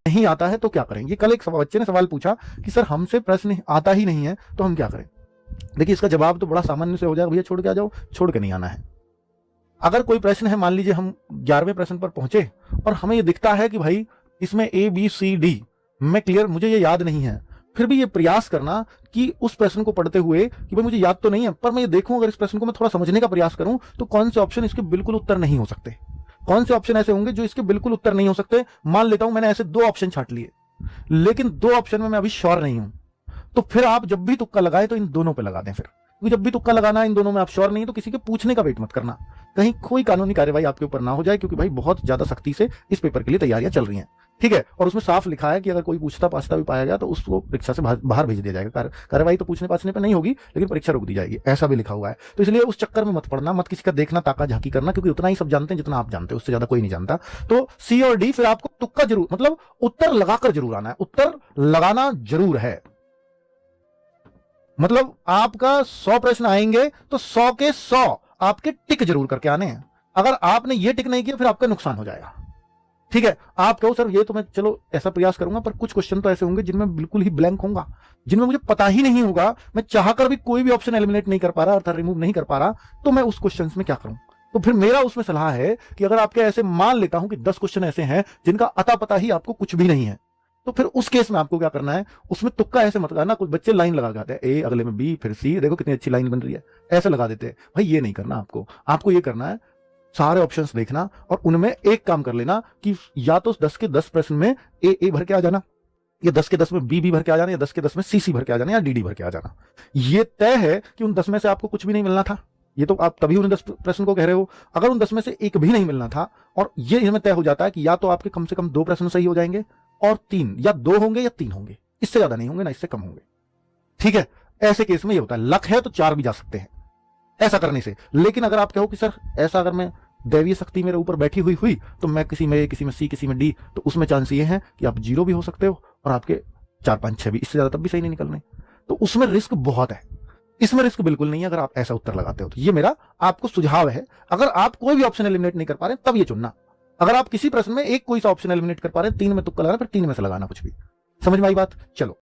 नहीं आता है तो क्या करेंगे। कल एक बच्चे ने सवाल पूछा कि सर हमसे प्रश्न आता ही नहीं है तो हम क्या करें। देखिए इसका जवाब तो बड़ा सामान्य से हो जाएगा, भैया छोड़ के आ जाओ, छोड़ के नहीं आना है। अगर कोई प्रश्न है, मान लीजिए हम 11वें प्रश्न पर पहुंचे और हमें ये दिखता है कि भाई इसमें ABCD मैं क्लियर, मुझे ये याद नहीं है, फिर भी ये प्रयास करना कि उस प्रश्न को पढ़ते हुए कि भाई मुझे याद तो नहीं है पर मैं ये देखूं, अगर इस प्रश्न को मैं थोड़ा समझने का प्रयास करूं तो कौन से ऑप्शन इसके बिल्कुल उत्तर नहीं हो सकते, कौन से ऑप्शन ऐसे होंगे जो इसके बिल्कुल उत्तर नहीं हो सकते। मान लेता हूं मैंने ऐसे 2 ऑप्शन छांट लिए, लेकिन 2 ऑप्शन में मैं अभी श्योर नहीं हूं, तो फिर आप जब भी तुक्का लगाए तो इन दोनों पे लगा दें। फिर क्योंकि जब भी तुक्का लगाना इन दोनों में आप श्योर नहीं तो किसी के पूछने का वेट मत करना, कहीं कोई कानूनी कार्यवाही आपके ऊपर ना हो जाए, क्योंकि भाई बहुत ज्यादा सख्ती से इस पेपर के लिए तैयारियां चल रही हैं, ठीक है। और उसमें साफ लिखा है कि अगर कोई पूछता पाछता भी पाया गया तो उसको परीक्षा से बाहर भेज दिया जाएगा। कार्यवाही तो पूछने पाछने पे नहीं होगी लेकिन परीक्षा रोक दी जाएगी, ऐसा भी लिखा हुआ है। तो इसलिए उस चक्कर में मत पड़ना, मत किसी का देखना ताका झांकी करना, क्योंकि उतना ही सब जानते हैं जितना आप जानते हैं, उससे ज्यादा कोई नहीं जानता। तो C और D, फिर आपको तुक्का जरूर, मतलब उत्तर लगाकर जरूर आना है, उत्तर लगाना जरूर है। मतलब आपका 100 प्रश्न आएंगे तो 100 के 100 आपके टिक जरूर करके आने हैं। अगर आपने ये टिक नहीं किया फिर आपका नुकसान हो जाएगा, ठीक है। आप कहो सर ये तो मैं चलो ऐसा प्रयास करूंगा, पर कुछ क्वेश्चन तो ऐसे होंगे जिनमें बिल्कुल ही ब्लैंक होगा, जिनमें मुझे पता ही नहीं होगा, मैं चाहकर भी कोई भी ऑप्शन एलिमिनेट नहीं कर पा रहा अर्थात रिमूव नहीं कर पा रहा, तो मैं उस क्वेश्चन में क्या करूं। तो फिर मेरा उसमें सलाह है कि अगर आपके ऐसे मान लेता हूं कि 10 क्वेश्चन ऐसे हैं जिनका अता पता ही आपको कुछ भी नहीं है, तो फिर उस केस में आपको क्या करना है, उसमें तुक्का ऐसे मत करना। कुछ बच्चे लाइन लगा देते हैं, A अगले में B फिर C, देखो कितनी अच्छी लाइन बन रही है, ऐसे लगा देते हैं। भाई ये नहीं करना आपको ये करना है सारे ऑप्शंस देखना और उनमें एक काम कर लेना कि या तो 10 के 10 प्रश्न में A भर के आ जाना, या 10 के 10 में B भर के आ जाना, या 10 के 10 में C भर के आ जाना, या D भर के आ जाना। ये तय है कि उन 10 में से आपको कुछ भी नहीं मिलना था, ये तो आप तभी उन 10 प्रश्न को कह रहे हो। अगर उन 10 में से एक भी नहीं मिलना था और ये इसमें तय हो जाता है कि या तो आपके कम से कम 2 प्रश्न सही हो जाएंगे और 3, या 2 होंगे या 3 होंगे, इससे ज्यादा नहीं होंगे ना इससे कम होंगे, ठीक है। ऐसे केस में ये होता है, लक है तो 4 भी जा सकते हैं ऐसा करने से। लेकिन अगर आप कहो कि सर ऐसा अगर मैं दैवीय शक्ति मेरे ऊपर बैठी हुई तो मैं किसी में C किसी में D, तो उसमें चांस ये है कि आप 0 भी हो सकते हो और आपके 4 5 6 भी, इससे ज्यादा तब भी सही नहीं निकलने, तो उसमें रिस्क बहुत है। इसमें रिस्क बिल्कुल नहीं है अगर आप ऐसा उत्तर लगाते हो। तो ये मेरा आपको सुझाव है, अगर आप कोई भी ऑप्शन एलिमिनेट नहीं कर पा रहे तब ये चुनना। अगर आप किसी प्रश्न में एक कोई सा ऑप्शन एलिमिनेट कर पा रहे हैं, 3 में तुक्का लगाना, फिर 3 में से लगाना कुछ भी। समझ में आई बात? चलो